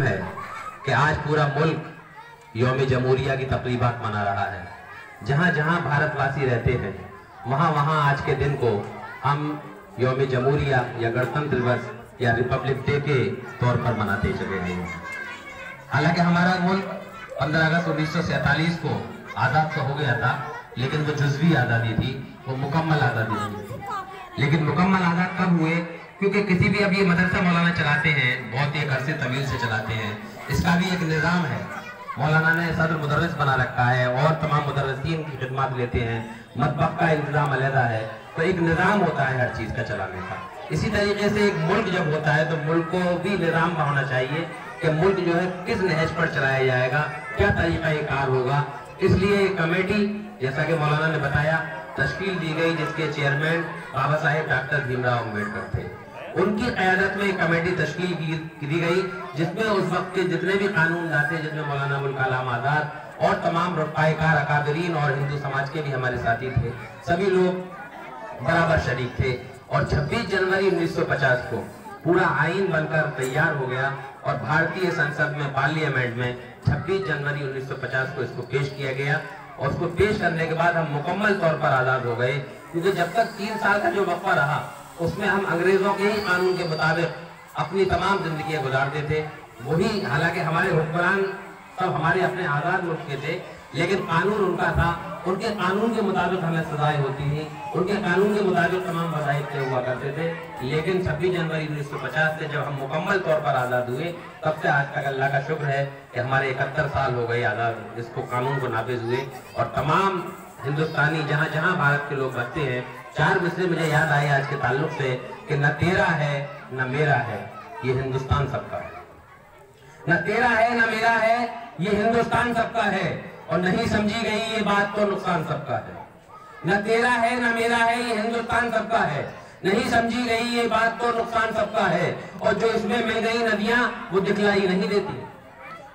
मुहिम है कि आज पूरा मुल्क यौम जमहूरिया की तकरीबात मना रहा है। जहाँ जहाँ भारतवासी रहते हैं वहाँ वहाँ आज के दिन को हम यौम जमहूरिया या गणतंत्र दिवस या रिपब्लिक डे के तौर पर मनाते चले हैं। हालांकि हमारा मुल्क 15 अगस्त 1947 को आज़ाद तो हो गया था, लेकिन वो जुज़वी आज़ादी थी, वो मुकम्मल आज़ादी नहीं थी। लेकिन मुकम्मल आज़ाद कब हुए? क्योंकि किसी भी, अब ये मदरसा मौलाना चलाते हैं, बहुत ही अरसे तवील से चलाते हैं, इसका भी एक निज़ाम है। मौलाना ने सदर मुदर्रिस बना रखा है और तमाम मुदर्रिसीन की खिदमत लेते हैं, मतबख का इंतजाम अलहदा है, तो एक निज़ाम होता है हर चीज़ का चलाने का। इसी तरीके से एक मुल्क जब होता है तो मुल्क को भी निज़ाम का होना चाहिए कि मुल्क जो है किस नहज पर चलाया जाएगा, क्या तरीका कार होगा। इसलिए कमेटी, जैसा कि मौलाना ने बताया, तश्कील दी गई जिसके चेयरमैन बाबा साहेब डॉक्टर भीमराव अम्बेडकर थे। उनकी क़यादत में कमेटी तश्कील दी गई जिसमें उस वक्त के जितने भी कानून थे, जिसमें मौलाना अबुल कलाम आज़ाद और तमाम रफ़ाएकार अकादरीन और हिंदू समाज के भी हमारे साथी थे, सभी लोग बराबर शरीक थे। और 26 जनवरी 1950 को पूरा आइन बनकर तैयार हो गया और भारतीय संसद में, पार्लियामेंट में 26 जनवरी 1950 को इसको पेश किया गया। और उसको पेश करने के बाद हम मुकम्मल तौर पर आज़ाद हो गए, क्योंकि जब तक 3 साल का जो वक्फा रहा उसमें हम अंग्रेजों के ही कानून के मुताबिक अपनी तमाम जिंदगियां गुजारते थे। वही, हालांकि हमारे हुक्मरान सब हमारे अपने आज़ाद मुल्क के थे, लेकिन कानून उनका था, उनके कानून के मुताबिक हमें सजाएं होती थी, उनके कानून के मुताबिक तमाम वज़ाइफ तय हुआ करते थे। लेकिन 26 जनवरी 1950 से जब हम मुकम्मल तौर पर आज़ाद हुए, तब से आज तक अल्लाह का शुक्र है कि हमारे 71 साल हो गए आज़ाद, इसको कानून को नाफिज हुए। और तमाम हिंदुस्तानी जहाँ जहाँ भारत के लोग बसते हैं, 4 मिसरे मुझे याद आए आज के ताल्लुक से कि न तेरा है न मेरा है, ये हिंदुस्तान सबका है। न तेरा है न मेरा है, ये हिंदुस्तान सबका है, और नहीं समझी गई ये बात तो नुकसान सबका है। न तेरा है न मेरा है, ये हिंदुस्तान सबका है, नहीं समझी गई ये बात तो नुकसान सबका है। और जो इसमें मिल गई नदियां वो दिखलाई नहीं देती,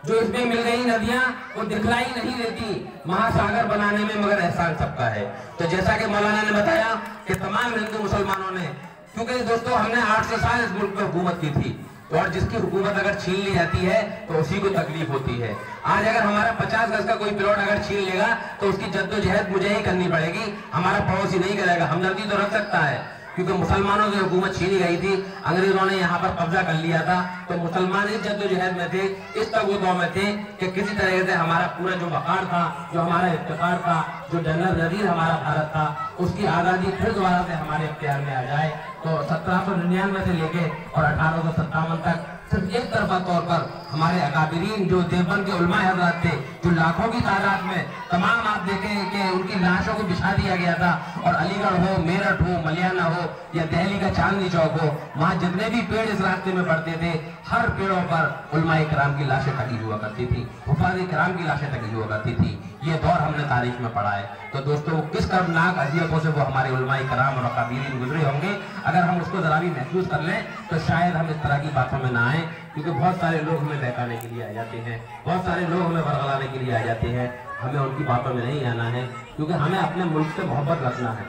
जो इसमें मिल गई नदियां वो दिखलाई नहीं देती, महासागर बनाने में मगर एहसान सबका है। तो जैसा कि मौलाना ने बताया कि तमाम हिंदू मुसलमानों ने, क्योंकि दोस्तों हमने 800 साल इस मुल्क में हुकूमत की थी, तो और जिसकी हुकूमत अगर छीन ली जाती है तो उसी को तकलीफ होती है। आज अगर हमारा 50 गज का कोई प्लॉट अगर छीन लेगा तो उसकी जद्दोजहद मुझे ही करनी पड़ेगी, हमारा पड़ोसी नहीं करेगा। हमदर्दी तो रख सकता है, क्योंकि मुसलमानों की हुकूमत छीनी गई थी, अंग्रेजों ने यहाँ पर कब्जा कर लिया था, तो मुसलमान इस जद्दोजहद में थे, इस तगोदों में थे कि किसी तरह से हमारा पूरा जो वक़ार था, जो हमारा इफ्तिखार था, जो जनरल नज़ीर हमारा भारत था, उसकी आज़ादी फिर दोबारा से हमारे इख्तियार में आ जाए। तो 1799 से लेके और 1857 तक सिर्फ एक तरफा तौर पर हमारे अकाबिरीन जो देवबंद के उलमा हज़रात थे, जो लाखों की तादाद में तमाम आप देखें कि उनकी लाशों को बिछा दिया गया था, और अलीगढ़ हो, मेरठ हो, मलियाना हो या दिल्ली का चांदनी चौक हो, वहाँ जितने भी पेड़ इस रास्ते में पड़ते थे, हर पेड़ों पर उलमा इकराम की लाशें टकी हुआ करती थी, हुफ़ाज़ इकराम की लाशें टकी हुआ करती थी। ये दौर हमने तारीख में पढ़ा है। तो दोस्तों, किस कर्मनाक अज़ियतों से वो हमारे उलमा इकराम और अकाबिरीन गुजरे होंगे, अगर हम उसको ज़रा भी महसूस कर लें तो शायद हम इस तरह की बातों में ना आए। क्योंकि बहुत सारे लोग हमें बहकाने के लिए आ जाते हैं, बहुत सारे लोग हमें बरगलाने के लिए आ जाते हैं, हमें उनकी बातों में नहीं आना है, क्योंकि हमें अपने मुल्क से मोहब्बत रखना है।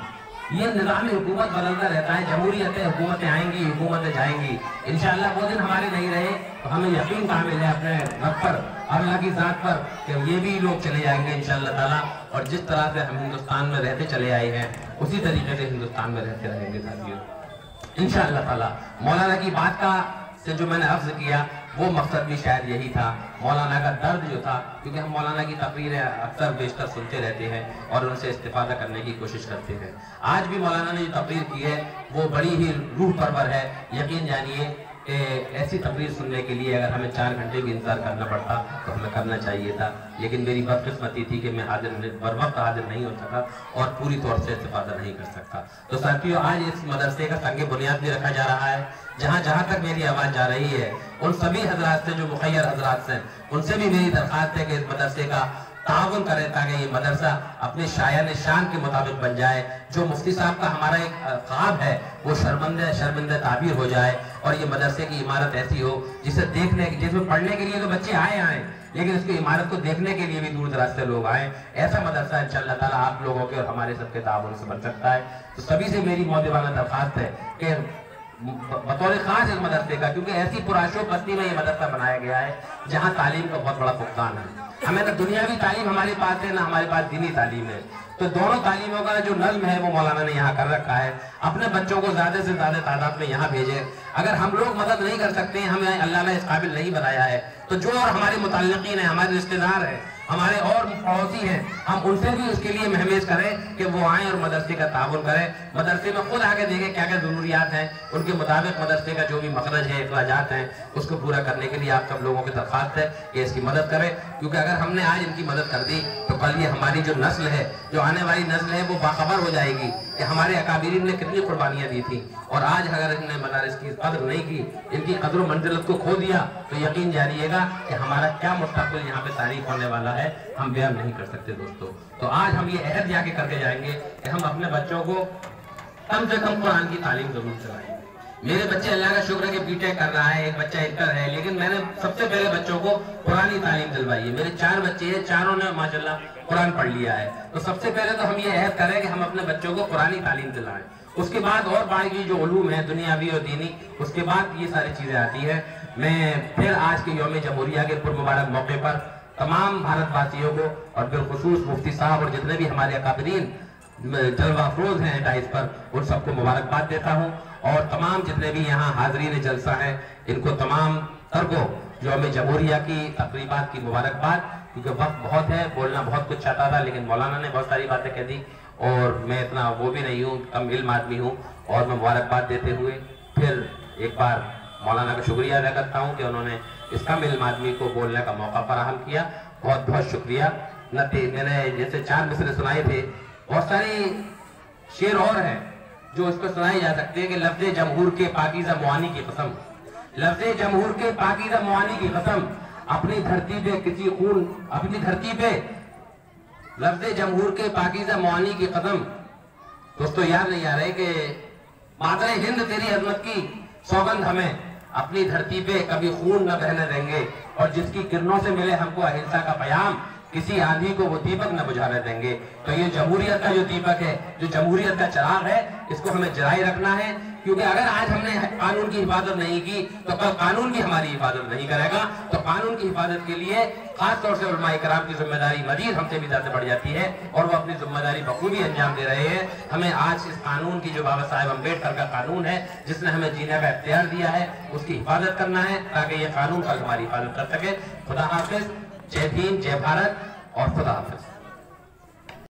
ये निज़ाम हुकूमत बदलता रहता है, जमहूरियतें, हुकूमतें आएंगी, हुकूमतें जाएंगी, इंशाअल्लाह वो दिन हमारे नहीं रहे तो हमें यकीन कामिल है अपने रब पर, अल्लाह की ज़ात पर, कि ये भी लोग चले जाएंगे इंशाअल्लाह ताला। और जिस तरह से हम हिंदुस्तान में रहते चले आए हैं, उसी तरीके से हिंदुस्तान में रहते रहेंगे साथियों इंशाअल्लाह ताला। मौलाना की बात का से जो मैंने अर्ज किया वो मकसद भी शायद यही था, मौलाना का दर्द जो था, क्योंकि हम मौलाना की तकरीरें अक्सर बेशतर सुनते रहते हैं और उनसे इस्तिफादा करने की कोशिश करते हैं। आज भी मौलाना ने जो तकरीर की है वो बड़ी ही रूह परवर है। यकीन जानिए कि ऐसी तकरीर सुनने के लिए अगर हमें 4 घंटे भी इंतजार करना पड़ता तो हमें करना चाहिए था, लेकिन मेरी बदकिस्मती थी कि मैं बर वक्त हाजिर नहीं हो सका और पूरी तौर से इस्तिफादा नहीं कर सकता। तो साथियों, आज इस मदरसे का संग बुनियाद भी रखा जा रहा है। जहाँ जहाँ तक मेरी आवाज़ जा रही है, उन सभी हजरात से जो मुखैर हजरात हैं, उनसे भी मेरी दरख्वास्त है कि इस मदरसे का ताउन करें ताकि ये मदरसा अपने शायान शान के मुताबिक बन जाए। जो मुफ्ती साहब का हमारा एक ख्वाब है वो शर्मिंदा ताबीर हो जाए और ये मदरसे की इमारत ऐसी हो जिसे देखने, जिसमें पढ़ने के लिए तो बच्चे आए लेकिन इसकी इमारत को देखने के लिए भी दूर दराज से लोग आए। ऐसा मदरसा इंशाअल्लाह ताला आप लोगों के और हमारे सबके ताउन से बन सकता है। तो सभी से मेरी मौदवाना दरख्वास्त है कि बतौर खास इस मदरसे का, क्योंकि ऐसी पुराशो बस्ती में ये मदरसा बनाया गया है जहाँ तालीम का बहुत बड़ा फुकदान है। हमें ना दुनियावी तालीम हमारे पास है, ना हमारे पास दीनी तालीम है। तो दोनों तालीमों का जो नज़्म है वो मौलाना ने यहाँ कर रखा है। अपने बच्चों को ज़्यादा से ज़्यादा तादाद में यहाँ भेजें। अगर हम लोग मदद नहीं कर सकते, हमें अल्लाह ने इस काबिल नहीं बनाया है, तो जो और हमारे मुतल्लिकीन हैं, हमारे रिश्तेदार हैं, हमारे और पड़ोसी हैं, हम उनसे भी उसके लिए महमेज करें कि वो आएँ और मदरसे का ताउन करें। मदरसे में खुद आके देखें क्या क्या ज़रूरियात हैं, उनके मुताबिक मदरसे का जो भी मखरज है, अखराजात हैं, उसको पूरा करने के लिए आप सब लोगों की दरख्वास्त है कि इसकी मदद करें। क्योंकि अगर हमने आज इनकी मदद कर दी तो कल ये हमारी जो नस्ल है, जो आने वाली नस्ल है, वो बाखबर हो जाएगी कि हमारे अकाबिरीन ने कितनी कुर्बानियाँ दी थी। और आज अगर इन्होंने मदारिस की कदर नहीं की, इनकी कदर मंजिलत को खो दिया, तो यकीन जानिएगा कि हमारा क्या मुस्तक़बिल यहाँ पे तारीफ होने वाला है, हम बयान नहीं कर सकते दोस्तों। तो आज हम ये अहद जाके करके जाएंगे कि हम अपने बच्चों को कम से कम कुरान की तालीम जरूर चलाएंगे। मेरे बच्चे अल्लाह का शुक्र है कि बीटेक कर रहा है, एक बच्चा इंटर है, लेकिन मैंने सबसे पहले बच्चों को पुरानी तालीम दिलवाई है। मेरे 4 बच्चे हैं, चारों ने माशाल्लाह कुरान पढ़ लिया है। तो सबसे पहले तो हम ये अहद करें कि हम अपने बच्चों को पुरानी तालीम दिलाएं। उसके बाद और बाकी जो उलूम है दुनियावी और दीनी, उसके बाद ये सारी चीज़ें आती है। मैं फिर आज के यौम जमहूरिया के पुरमुबारक मौके पर तमाम भारतवासियों को और बिलखुसूस मुफ्ती साहब और जितने भी हमारे अकाबरीन जलवा अफरोज हैं डाइस पर, उन सबको मुबारकबाद देता हूँ। और तमाम जितने भी यहाँ हाजरीन जलसा हैं, इनको तमाम तर को यौम जमहूरिया की तकरीबात की मुबारकबाद। क्योंकि वक्त बहुत है, बोलना बहुत कुछ चाहता था, लेकिन मौलाना ने बहुत सारी बातें कह दी और मैं इतना वो भी नहीं हूँ, कम इल्म आदमी हूँ। और मैं मुबारकबाद देते हुए फिर एक बार मौलाना का शुक्रिया अदा करता हूँ कि उन्होंने इस कम इल्म आदमी को बोलने का मौका फराहम किया। बहुत बहुत शुक्रिया। मैंने जैसे 4 मिसरे सुनाए थे, बहुत सारी शेर और हैं जो इसको सुनाए जा सकते हैं कि लफ्ज़े जमहूर के पाकीज़ा मुआनी की कसम, लफ्ज़े जमहूर के पाकीज़ा मुआनी की कसम, अपनी धरती पे किसी खून, अपनी धरती पे लफ्ज़े जमहूर के पाकीज़ा मुआनी की कदम। दोस्तों याद नहीं आ रहे कि मादरे हिंद तेरी अजमत की सौगंध हमें, अपनी धरती पे कभी खून न बहने देंगे, और जिसकी किरणों से मिले हमको अहिंसा का पैगाम, किसी आंधी को वो दीपक न बुझाने देंगे। तो ये जमहूरियत का जो दीपक है, जो जमहूरियत का चिराग है, इसको हमें जलाए रखना है। क्योंकि अगर आज हमने कानून की हिफाजत नहीं की तो कल कानून भी हमारी हिफाजत नहीं करेगा। तो कानून की हिफाजत के लिए खास तौर से उलमाए किराम की जिम्मेदारी मजीद हमसे भी ज्यादा बढ़ जाती है और वो अपनी जिम्मेदारी बखूबी अंजाम दे रहे हैं। हमें आज इस कानून की, जो बाबा साहेब अम्बेडकर का कानून है, जिसने हमें जीने का इख्तियार दिया है, उसकी हिफाजत करना है ताकि ये कानून कल हमारी हिफाजत कर सके। खुदा हाफिज, जय भीम, जय भारत और खुदा हाफिज।